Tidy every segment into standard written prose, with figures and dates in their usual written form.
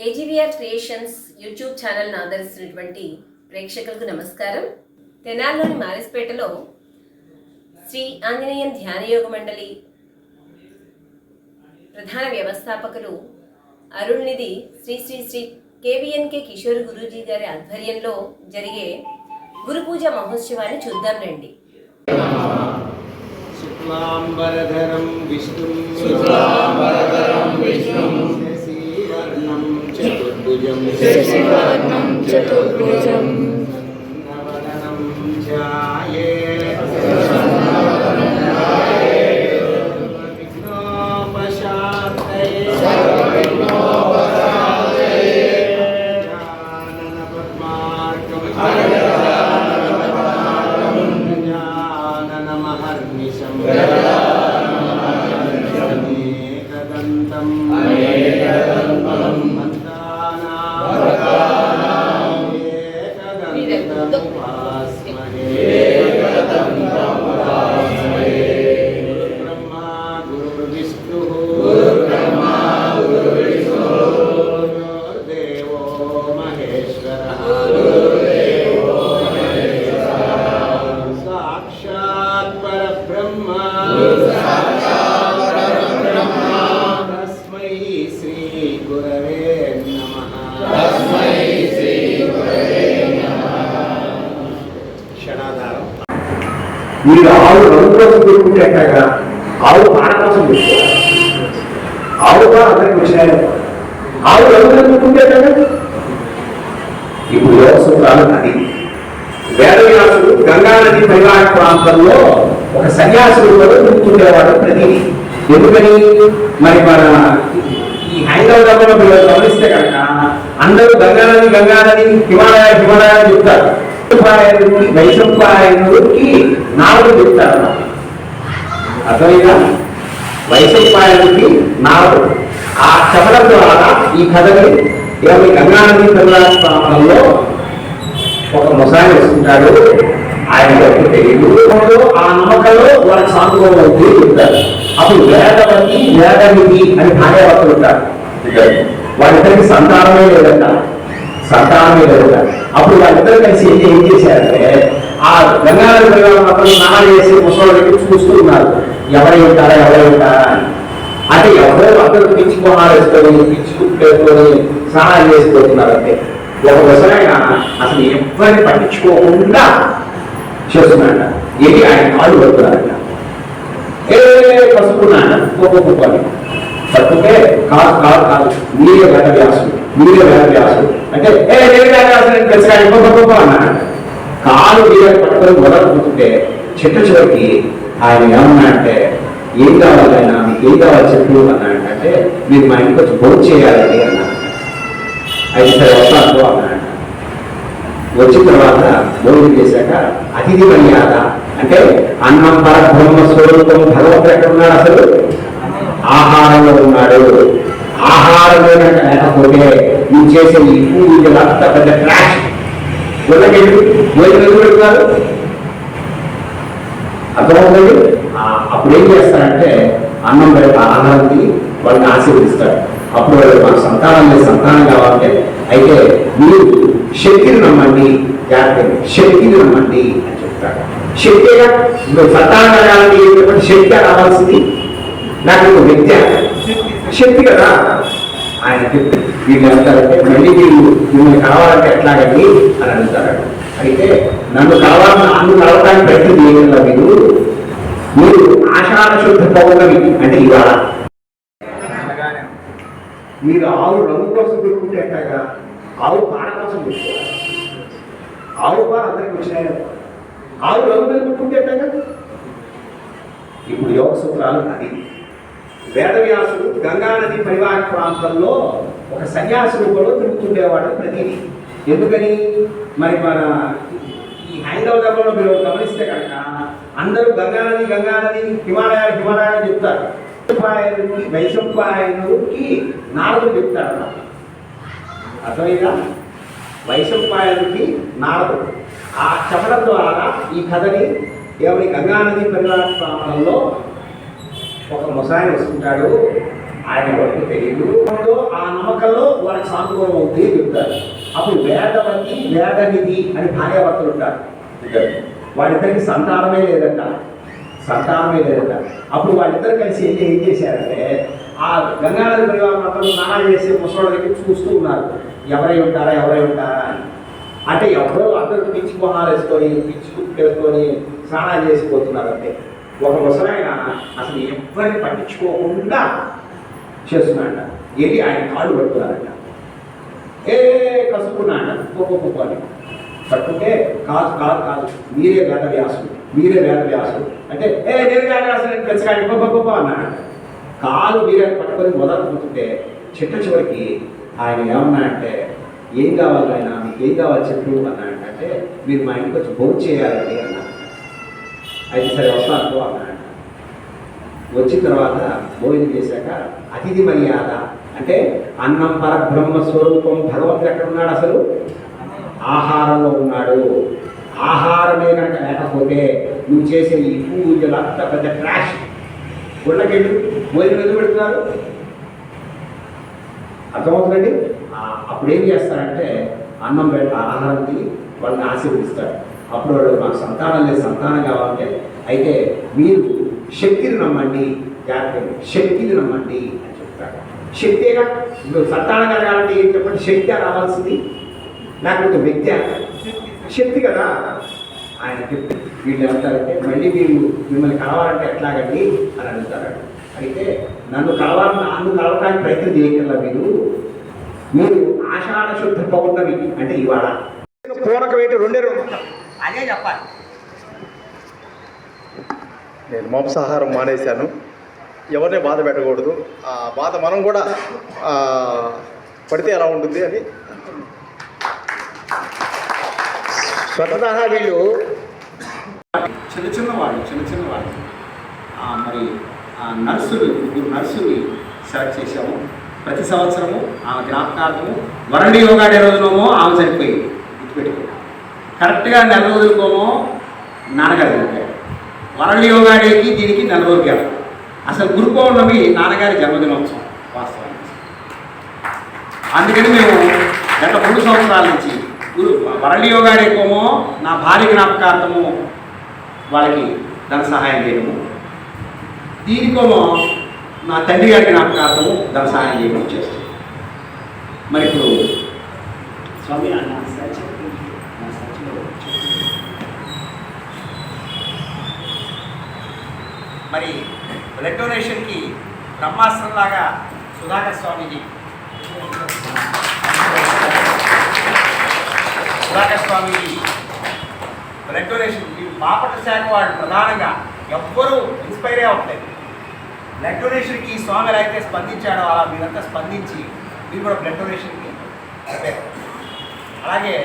కేజీవీఆర్ creations YouTube ఛానల్ను ఆదరిస్తున్నటువంటి ప్రేక్షకులకు నమస్కారం. తెనాల్లోని మారిస్పేటలో శ్రీ ఆంజనేయన్ ధ్యానయోగ మండలి ప్రధాన వ్యవస్థాపకులు అరుణ్నిధి శ్రీ శ్రీ శ్రీ కేవీఎన్కే కిషోర్ గురూజీ గారి ఆధ్వర్యంలో జరిగే గురు పూజ మహోత్సవాన్ని చూద్దాం రండి. శుక్లాంబరధరం విష్ణుం శశివర్ణం చతుర్భుజం నవదనం ధ్యాయే మీరు ఆవు రంగు కోసం పెట్టుకుంటే ఎట్లాగా ఆవు పాడ కోసం పెట్టుకోవాలి. ఆవుగా అందరికి వచ్చినాయి. ఆవు రంగు పెట్టుకుంటే ఎట్లాగా ఇప్పుడు యోగ సూత్రాలు నది వేదవ్యాసుడు గంగానది పరివాహక ప్రాంతంలో ఒక సన్యాసి రూపంలో తిరుగుతుండేవాడు ప్రతి. ఎందుకని మరి మన ఈ హైందవ ధర్మంలో మీరు గమనిస్తే కనుక అందరూ గంగానది హిమాలయాలు చెప్తారు. వైశంపాయనుడికి నారదుడు చెప్తారు. అర్థమైనా? వైశంపాయనుడికి నారదుడు ఆ చెప్పడం ద్వారా ఈ కథని ఇరవై గంగానది ప్రాంతంలో ఒక ముసాయి వస్తుంటాడు. ఆయన తెలియదు ఆ నమ్మకంలో వాళ్ళకి సానుభవం అవుతుంది చెప్తారు. అప్పుడు వేదవతి వేదవిధి అని భార్యాభర్తలు ఉంటారు. వాళ్ళిద్దరికి సంతానమే లేదంట. అప్పుడు వాళ్ళిద్దరు కలిసి ఏం చేశారంటే ఆ గంగానది మాత్రం స్నానాలు చేసి ముసలి చూస్తూ ఉన్నారు. ఎవరు ఉంటారా అంటే ఎవరో అందరూ పిచ్చి కొనాలు వేసుకొని పిచ్చి కుట్టుకొని స్నానాలు చేసిపోతున్నారు. అంటే ఒక ముసలాయన అసలు ఎవరిని పట్టించుకోకుండా చేస్తున్నాడ. ఏది ఆయన కాళ్ళు పడుతున్నారట. పసుకున్నాడు కుప్పని పట్టుకుంటే కాదు మీరే వేదవ్యాసుడు అంటే తెలుసు అన్నాడు. కాలు మీద పట్టుకొని మొదలుకుంటుంటే చివరికి ఆయన ఏమన్నాడంటే ఏం కావాలి ఆయన మీకు ఏం కావాలి చెప్పు అన్నాడంటే మీరు మా ఇంటికి వచ్చి భోజనం చేయాలని అన్నాడు. అయితే సరే వస్తాను అన్నాడు. వచ్చిన తర్వాత భోజనం చేశాక అతిథి మర్యాద అంటే అన్నం పరబ్రహ్మ స్వరూపం భగవంతుడు ఎక్కడ ఉన్నాడు? అసలు ఆహారంలో ఉన్నాడు. ఆహారంలో లేకపోతే నువ్వు చేసే ఈ పూజలంతా పెద్ద క్రాష్. భోజనం పెడుతున్నారు అర్థమవుతుంది. అప్పుడు ఏం చేస్తారంటే అన్నం పెడితే ఆహారానికి వాళ్ళని ఆశీర్వదిస్తారు. అప్పుడు వాళ్ళు మాకు సంతానం కావాలంటే అయితే మీరు శక్తిని నమ్మండి, శక్తిని నమ్మండి అని చెప్తారు. శక్తిగా సంతానం కలగాలని శక్తి రావాల్సింది నాకు ఒక వ్యక్తి శక్తి కదా. ఆయన చెప్తే వీళ్ళు అంటారంటే మళ్ళీ మిమ్మల్ని కావాలంటే ఎట్లాగండి అని అడుగుతారు. అయితే నన్ను కలవడానికి ప్రయత్నం చేయగల మీరు ఆషాఢ శుద్ధ పౌర్ణమి అంటే ఇవాళ మీరు ఆవు రంగు కోసం పెట్టుకుంటే ఎట్లాగా ఆవు పాడ కోసం పెట్టుకోవాలి. ఆవు పాడ అందరికి వచ్చినాయి. ఆవు రంగు పెట్టుకుంటే ఎట్లాగా ఇప్పుడు యోగ సూత్రాలు నది వేదవ్యాసుడు గంగానది పరివాహక ప్రాంతంలో ఒక సన్యాసి రూపంలో తిరుగుతుండేవాడు ప్రతి. ఎందుకని మరి మన ఈ హైందవ ధర్మంలో మీరు గమనిస్తే కనుక అందరూ గంగానది హిమాలయాలు చెప్తారు. వైశంపాయనుడికి నారదుడు చెప్తారు. అర్థమైనా? వైశంపాయనుడికి నారదుడు ఆ చెప్పడం ద్వారా ఈ కథని ఎవరి గంగానది పరివాహక ప్రాంతంలో ఒక ముసాయి వస్తుంటాడు. ఆయన వరకు తెలియదు. ఆ నమ్మకంలో వాళ్ళకి సానుకూలం అవుతుంది చెప్తారు. అప్పుడు వేదవతి వేదనిధి అని భార్యాభర్తలు ఉంటారు ఇద్దరు. వాళ్ళిద్దరికి సంతానమే లేదంట. అప్పుడు వాళ్ళిద్దరు కలిసి ఏం చేశారంటే ఆ గంగానది పరివారం అతను స్నానాలు చేసే ముసలి దగ్గర చూస్తూ ఉన్నారు, ఎవరై ఉంటారా అని. అంటే ఎవరో అందరూ పిచ్చి మొహాలు వేసుకొని పిచ్చి కుట్టుకొని స్నానాలు చేసిపోతున్నారు. అంటే ఒక ముసలాయన అసలు ఎవరిని పట్టించుకోకుండా చేస్తున్నాడ. వెళ్ళి ఆయన కాళ్ళు పడుతున్నారంట. కసుకున్నాడ అని పట్టుకుంటే కాదు మీరే వేదవ్యాసుడు అంటే నేను వేదవ్యాసుడు పెంచగాడి గొప్ప అన్నాడు. కాలు మీరే పట్టుకొని మొదలుకుంటుంటే చివరికి ఆయన ఏమన్నాడంటే ఏం కావాలి ఆయన, మీకు ఏం కావాలి చెప్పు అన్నాడంటే మీరు మా ఇంటికి వచ్చి భోజనం చేయాలండి అన్నాడు. అయితే సరే వస్తాను అన్నాడు. వచ్చిన తర్వాత భోజనం చేశాక అతిథి మర్యాద అంటే అన్నం పరబ్రహ్మ స్వరూపం భగవంతుడు ఎక్కడ ఉన్నాడు, అసలు ఆహారంలో ఉన్నాడు. ఆహారమే కనుక లేకపోతే నువ్వు చేసే ఈ పూజలు అంత పెద్ద క్రాష్. గుళ్ళకెళ్ళి భోజనం ఎందుకు పెడుతున్నారు అర్థమవుతుందండి. అప్పుడు ఏం చేస్తారంటే అన్నం ఆహారం తిని వాళ్ళని ఆశీర్వదిస్తారు. అప్పుడు వాళ్ళు మాకు సంతానం లేదు, సంతానం కావాలంటే అయితే మీరు శక్తిని నమ్మండి, శక్తిని నమ్మండి అని చెప్తారు. శక్తిగా ఇప్పుడు సంతానం కలగాలంటే ఏం చెప్పండి, శక్తి రావాల్సింది లేకపోతే వ్యక్తి శక్తి కదా. ఆయన చెప్పి వీళ్ళు ఏమంటారంటే మళ్ళీ మిమ్మల్ని కలవాలంటే ఎట్లాగండి అని అడుగుతారు. అయితే నన్ను కలవడానికి ప్రయత్నం చేయగలరా మీరు ఆషాఢ శుద్ధ పౌర్ణమి అంటే ఇవాళ పూనక వేటి 2 అదే చెప్పాలి. నేను మాంసాహారం మానేశాను. ఎవరిని బాధ పెట్టకూడదు. ఆ బాధ మనం కూడా పడితే ఎలా ఉంటుంది అని స్వతహా వీళ్ళు చిన్నవాళ్ళు మరి నర్సుని సెలెక్ట్ చేశాము. ప్రతి సంవత్సరము ఆమె జ్ఞాపకార్థము వరండి యోగా డే రోజునేమో ఆమె చనిపోయింది గుర్తుపెట్టుకో. కరెక్ట్గా 4 రోజులకోమో నాన్నగారు చనిపోయారు. వరండి యోగా డేకి దీనికి 4 రోజులు గ్యాప్. అసలు గురు పౌర్ణమి నాన్నగారి జన్మదినోత్సవం వాస్తవానికి. అందుకని మేము గత 3 సంవత్సరాల నుంచి వరల్డ్ యోగా డేకోమో నా భార్య జ్ఞాపకార్థము వాళ్ళకి ధన సహాయం చేయడము, దీనికోమో నా తండ్రి గారి జ్ఞాపకార్థము ధన సహాయం చేయడం చేస్తాం. మరి ఇప్పుడు స్వామి మరి బ్లడ్ డొనేషన్కి బ్రహ్మాస్త్రంలాగా సుధాకర్ స్వామీజీ బ్లడ్ డొనేషన్ బాపట్ల శాఖ వాళ్ళు ప్రధానంగా ఎవ్వరూ ఇన్స్పైర్ అవ్వట్లేదు. బ్లడ్ డొనేషన్కి స్వామి ఎలా అయితే స్పందించాడో అలా మీరంతా స్పందించి మీరు కూడా బ్లడ్ డొనేషన్కి చెప్పారు. అలాగే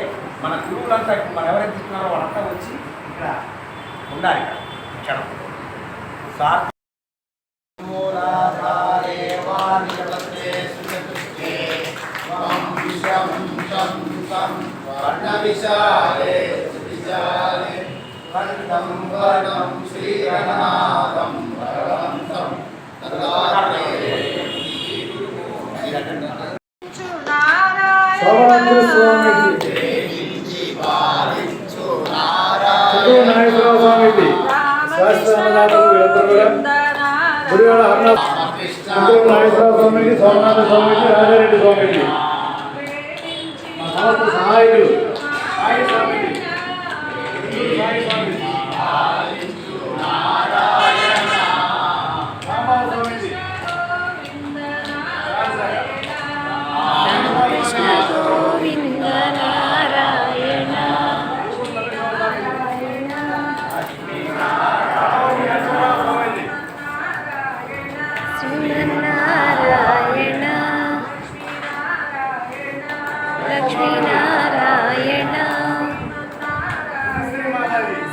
మన గురువులంతా మనం ఎవరైతే ఇస్తున్నారో వాళ్ళంతా వచ్చి ఇక్కడ ఉండాలి. ఇక్కడ సార్ విశాలే విశాలే వందం వనం శ్రీరనాథం భగవంతం స్వామికి, సోమనాథ స్వామికి, రాజారెడ్డి స్వామికి సహాయకులు లక్ష్మీనారాయణ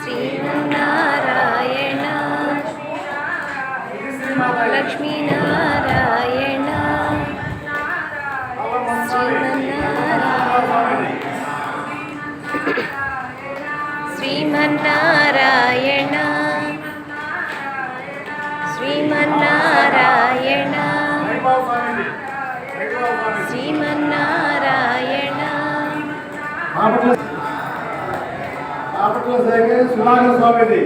శ్రీ రత్నాకర స్వామిజీ.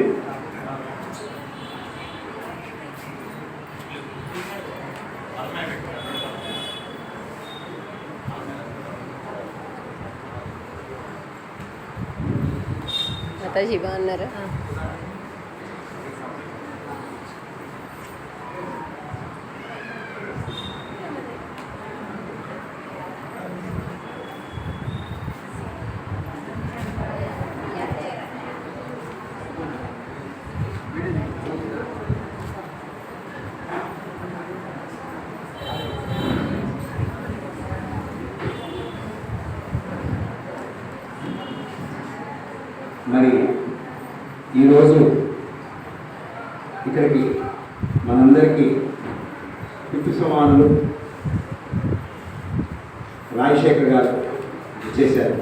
మాతాజీ బాగున్నారా? మరి ఈరోజు ఇక్కడికి మనందరికీ పితృ సమానులు రాజశేఖర్ గారు వచ్చేశారు.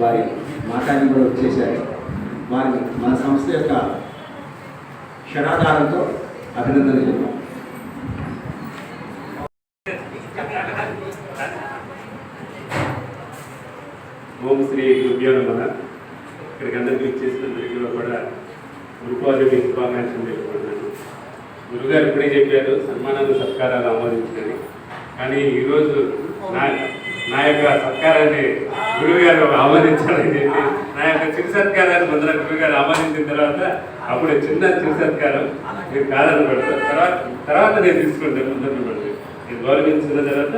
వారి మాట్లాడి కూడా వచ్చేశారు. వారిని మన సంస్థ యొక్క షడాధారంతో అభినందనలు చెప్తాం. ఓం శ్రీ గురుభ్యో నమః. ఇక్కడికి అందరికీ ఇచ్చేసినందుకు కూడా గురుపౌర్ణమి శుభాకాంక్షలు తెలుపుకుంటున్నాను. గురుగారు ఇప్పుడే చెప్పారు సన్మానాలు సత్కారాలు ఆమోదించారని. కానీ ఈరోజు నా యొక్క సత్కారాన్ని గురువుగారు ఆమోదించాలని చెప్పి నా యొక్క చిరు సత్కారాన్ని ముందర గురువుగారు ఆమోదించిన తర్వాత అప్పుడు చిన్న చిరు సత్కారం మీరు కాదని పడతారు. తర్వాత నేను తీసుకుంటాను. ముందర పడుతుంది నేను గౌరవించిన తర్వాత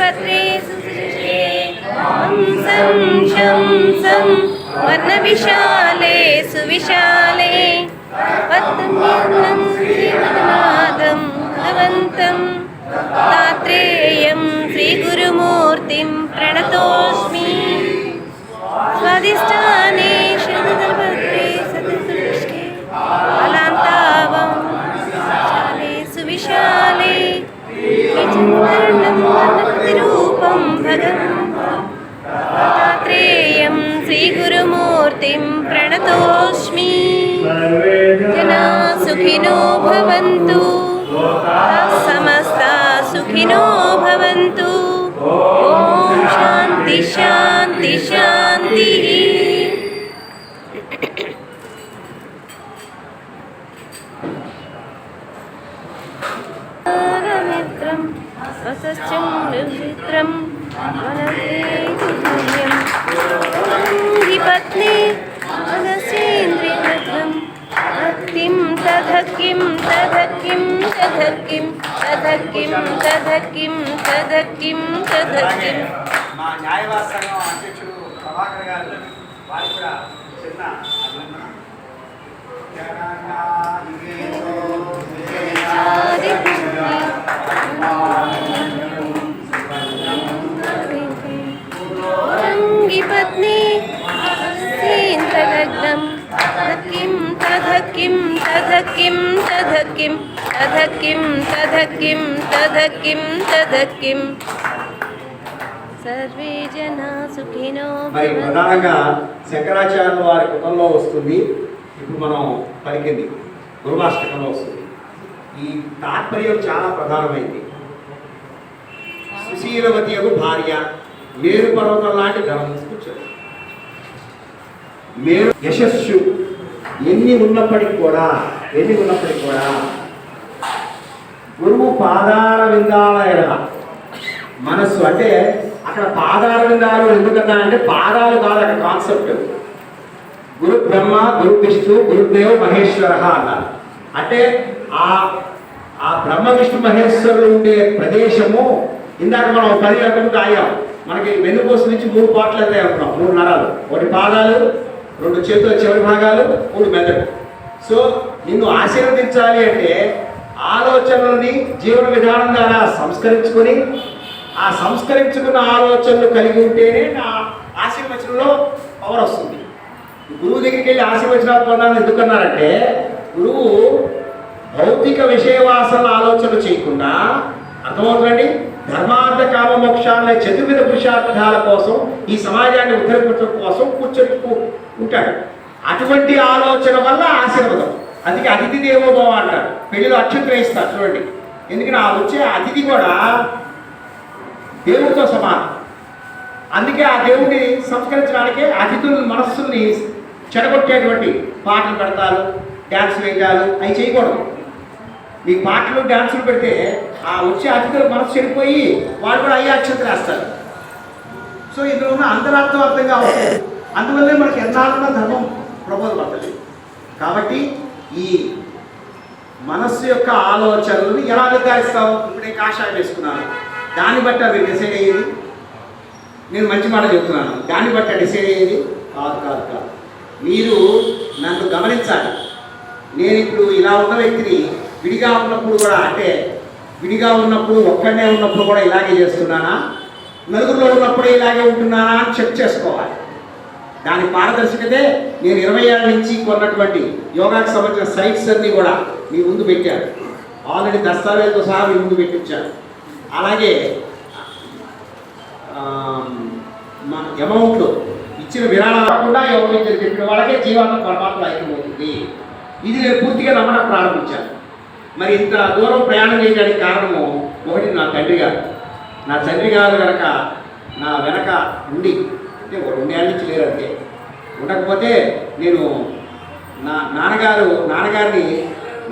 पत्रे सुसृष्टे हंसं शंसं वर्णविशाले सुविशाले पद्मं श्रीनादं भगवन्तं तात्रेयं श्रीगुरुमूर्तिं प्रणतोऽस्मि स्वादिष्ठाने श्रीधर्मपत्रे सदसृष्टे अलान्तावं विशाले सुविशाले रूपं भगवन्तात्रेयं श्रीगुरुमूर्तिं प्रणतोऽस्मि जना सुखिनो भवन्तु समस्ता सुखिनो भवन्तु ॐ शान्ति शान्ति शान्तिः। वसश्चं निर्वित्रं वनस्तेजुर्यं पत्नी मनसेन्द्रियं भक्तिं तदकिं तदकिं तदकिं तदकिं तदकिं तदकिं तदकिं। మా న్యాయవాద సంఘం అధ్యక్షుడు ప్రభాకర్ గారు వారికి కూడా చిన్న पत्नी तदग्नं तदकिं तदकिं तदकिं तदकिं तदकिं तदकिं तदकिं तदकिं सर्वे जना सुखिनो। మరి ప్రధానంగా శంకరాచార్యుల వారి కృతంలో వస్తుంది. ఇప్పుడు మనం పలికింది గురువాష్టకంలో వస్తుంది. ఈ తాత్పర్యం చాలా ప్రధానమైంది. సుశీలవతి యొక్క భార్య మేరు పర్వతం లాంటి ధనం తీసుకొచ్చారు. మేరు యశస్సు ఎన్ని ఉన్నప్పటికీ కూడా గురువు పాదాల విందాల ఎడల మనస్సు అంటే అక్కడ పాదాల విందాలు ఎందుకన్నా అంటే పాదాలు కాదు అక్కడ కాన్సెప్ట్. గురు బ్రహ్మ గురు విష్ణు గురుదేవ్ మహేశ్వర అన్నారు. అంటే ఆ బ్రహ్మ విష్ణు మహేశ్వరులు ఉండే ప్రదేశము ఇందాక మనం 10 గంటలకు ఆయాం. మనకి వెన్నుపూస నుంచి 3 పార్ట్లు అయితే అనుకున్నాం. 3 నరాలు, 1 పాదాలు, 2 చేతుల చివరి భాగాలు, 3 మెదడు. సో నిన్ను ఆశీర్వదించాలి అంటే ఆలోచనలని జీవన విధానం ద్వారా సంస్కరించుకొని ఆ సంస్కరించుకున్న ఆలోచనలు కలిగి ఉంటేనే నా ఆశీర్వచనంలో పవర్ వస్తుంది. గురువు దగ్గరికి వెళ్ళి ఆశీర్వచనాలు పొందాలని ఎందుకన్నారంటే గురువు భౌతిక విషయవాసన ఆలోచనలు చేయకుండా అర్థమవుతుందండి ధర్మార్థ కామ మోక్షాలనే చతుర్విధ పురుషార్థాల కోసం ఈ సమాజాన్ని ఉద్ధరించడం కోసం కూర్చొని ఉంటాడు. అటువంటి ఆలోచన వల్ల ఆశీర్వాదం. అందుకే అతిథి దేవోభవ అంటారు. పెళ్లిలో అక్షంతరం ఇస్తారు చూడండి. ఎందుకంటే ఆ వచ్చే అతిథి కూడా దేవుడితో సమానం. అందుకే ఆ దేవుడిని సంస్కరించడానికి అతిథుల మనస్సుల్ని చెడగొట్టేటువంటి పాటలు పెడతారు, డ్యాన్స్ వేయడాలు అవి చేయకూడదు. మీ పాటలు డ్యాన్సులు పెడితే ఆ వచ్చే అతిథుల మనసు చెడిపోయి వాళ్ళు కూడా అయ్యే అక్షంతలు వేస్తారు. సో ఇందులో ఉన్న అంతరార్థం అర్థంగా అవుతుంది. అందువల్లే మనకి ఎన్నాళ్ళున్న ధర్మం ప్రబోధపడలేదు. కాబట్టి ఈ మనస్సు యొక్క ఆలోచనలు ఎలా నిర్ధారిస్తావు? ఇప్పుడే కాషాయం వేసుకున్నాను, దాన్ని బట్టి అవి డిసైడ్ అయ్యేది. నేను మంచి మాట చెప్తున్నాను, దాన్ని బట్టి డిసైడ్ అయ్యేది కాదు. మీరు నన్ను గమనించాలి. నేను ఇప్పుడు ఇలా ఉన్న వ్యక్తిని విడిగా ఉన్నప్పుడు కూడా, అంటే విడిగా ఉన్నప్పుడు ఒక్కడనే ఉన్నప్పుడు కూడా ఇలాగే చేస్తున్నానా, నలుగురిలో ఉన్నప్పుడే ఇలాగే ఉంటున్నానా అని చెక్ చేసుకోవాలి. దాని పారదర్శకతే నేను 20 ఏళ్ళ నుంచి కొన్నటువంటి యోగాకి సంబంధించిన సైట్స్ అన్నీ కూడా మీ ముందు పెట్టాను. ఆల్రెడీ దస్తావేజుతో సహా మీ ముందు పెట్టించాను. అలాగే మన అమౌంట్లు ఇచ్చిన విరాళం కాకుండా యోగం చెప్పిన వాళ్ళకే జీవాత్మ పరమాత్మ ఐక్యమవుతుంది. ఇది నేను పూర్తిగా నమ్మడం ప్రారంభించాను. మరి ఇంత దూరం ప్రయాణం చేయడానికి కారణము ఒకటి, నా తండ్రి గారు కనుక నా వెనక ఉండి, అంటే 2 ఏళ్ళ నుంచి లేరు అంతే, ఉండకపోతే నేను నా నాన్నగారిని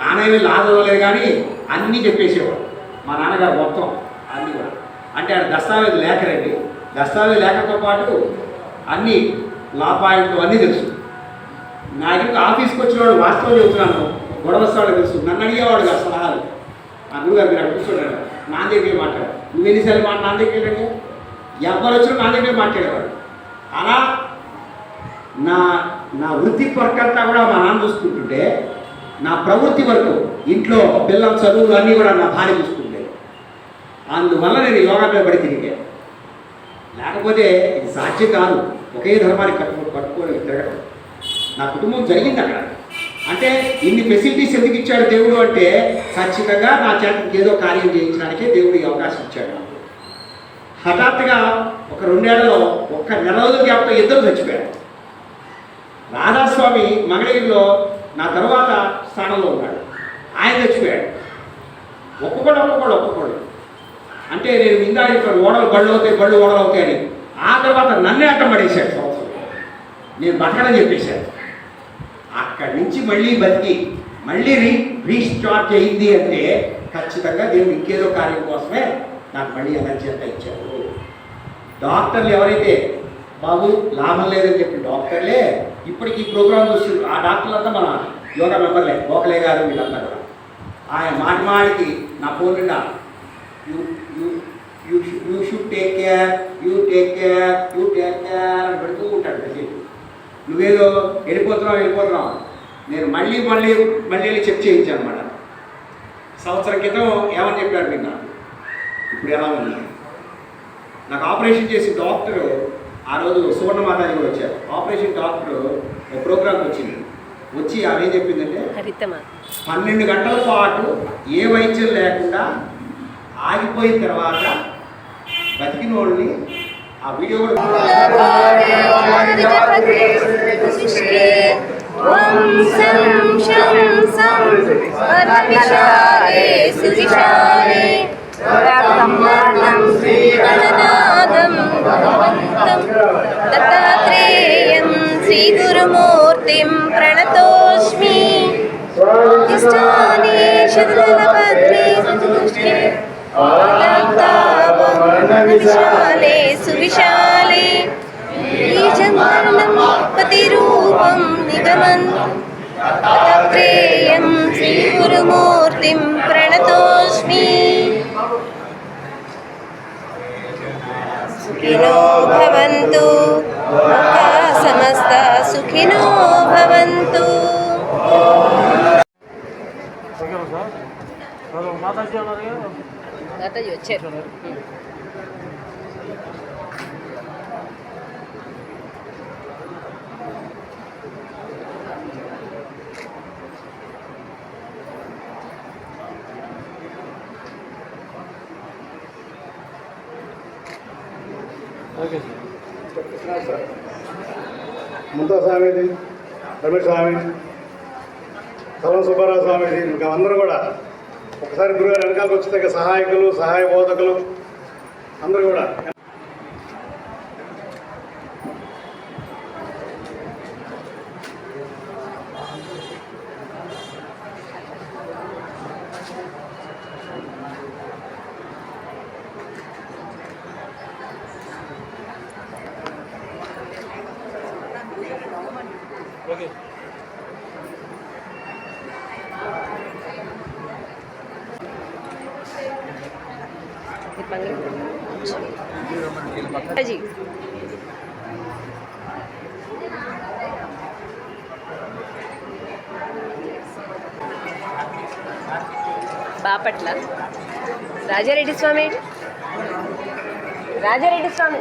నానేమి లాగలేదు కానీ అన్నీ చెప్పేసేవాడు. మా నాన్నగారు మొత్తం అన్నీ కూడా, అంటే ఆయన దస్తావేజ్ లేఖరండి. దస్తావేజ్ లేఖతో పాటు అన్నీ లా పాయింట్లు అన్నీ తెలుసు. నా దగ్గరికి ఆఫీస్కి వచ్చినవాడు వాస్తవం చెబుతున్నాను, గొడవస్తాడు తెలుసు. నన్ను అడిగేవాడు కాదు సలహాలు. ఆ గురుగారు మీరు అక్కడ కూర్చోడాడు, నా దగ్గర మాట్లాడు, నువ్వు ఎన్నిసార్లు నా దగ్గర వెళ్ళండి, ఎవరు వచ్చినా నా దగ్గర మాట్లాడేవాడు. అలా నా వృత్తి వర్క్ అంతా కూడా మా నాన్న చూసుకుంటుంటే, నా ప్రవృత్తి వరకు ఇంట్లో పిల్లల చదువులు అన్నీ కూడా నా భార్య చూసుకుంటే, అందువల్ల నేను యోగా మీద పడి తిరిగాను. లేకపోతే ఇది సాధ్యం కాదు, ఒకే ధర్మాన్ని పట్టుకొని తిరగడం. నా కుటుంబం జరిగింది అక్కడ. అంటే ఇన్ని ఫెసిలిటీస్ ఎందుకు ఇచ్చాడు దేవుడు అంటే, ఖచ్చితంగా నా చేత ఏదో కార్యం చేయించడానికే దేవుడు ఈ అవకాశం ఇచ్చాడు నాకు. హఠాత్తుగా ఒక 2 ఏళ్లలో ఒక్క నెల రోజుల గ్యాప్తో 2 చచ్చిపోయారు. రాధాస్వామి మంగళగిరిలో నా తర్వాత స్థానంలో ఉన్నాడు, ఆయన చచ్చిపోయాడు. ఒక్కొక్కడు అంటే నేను ఇందాక చెప్పాను, బళ్ళు ఓడలు అవుతాయని. ఆ తర్వాత నన్నే అడ్డం పడేశాడు సంవత్సరం. నేను బతకడని చెప్పేశాను. అక్కడి నుంచి మళ్ళీ బతికి మళ్ళీ రీస్టార్ట్ అయింది అంటే ఖచ్చితంగా దేవుడు ఇంకేదో కార్యం కోసమే నాకు మళ్ళీ ఎనర్జీ అంతా ఇచ్చారు. డాక్టర్లు ఎవరైతే బాబు లాభం లేదని చెప్పి డాక్టర్లే ఇప్పటికి ఈ ప్రోగ్రాం చూస్తున్నారు. ఆ డాక్టర్లంతా మన యోగా మెంబర్లే, గోఖలే గారు వీళ్ళంతా కూడా. ఆయన మాటికి నా ఫోన్ నిండా యూ షుడ్ టేక్ కేర్ అని పెడుతూ ఉంటాడు ప్రజలు. నువ్వేదో వెళ్ళిపోతున్నావు. నేను మళ్ళీ వెళ్ళి చెక్ చేయించాను అన్నమాట. సంవత్సరం క్రితం ఏమని చెప్పాడు మీరు నాకు, ఇప్పుడు ఎలా ఉంది? నాకు ఆపరేషన్ చేసి డాక్టరు ఆ రోజు సువర్ణమాతాజీ కూడా వచ్చారు. ఆపరేషన్ డాక్టరు ఒక ప్రోగ్రామ్కి వచ్చి ఆమె ఏం చెప్పిందంటే, 12 గంటల పాటు ఏ వైద్యం లేకుండా ఆగిపోయిన తర్వాత బతికిన వాళ్ళని ఆ వీడియో కూడా దత్తాత్రేయం శ్రీ గురుమూర్తిం ప్రణతోస్మి. విశాలే సువిశాలే పతిరూపం నిగమన్ దత్తాత్రేయం శ్రీ గురుమూర్తిం ప్రణతోస్మి. సుఖినో భవంతు లోకాః సమస్తాః సుఖినో భవంతు. మాతాజీ వచ్చారు. ముంతా స్వామిది, రమేష్ స్వామి, కలం సుబ్బారావు స్వామిది, ఇంకా అందరూ కూడా ఒకసారి గురుగారు వెనకాలకు వచ్చిన సహాయకులు సహాయ బోధకులు అందరూ కూడా जी బాపట్ల రాజారెడ్డి స్వామి రాజారెడ్డి స్వామి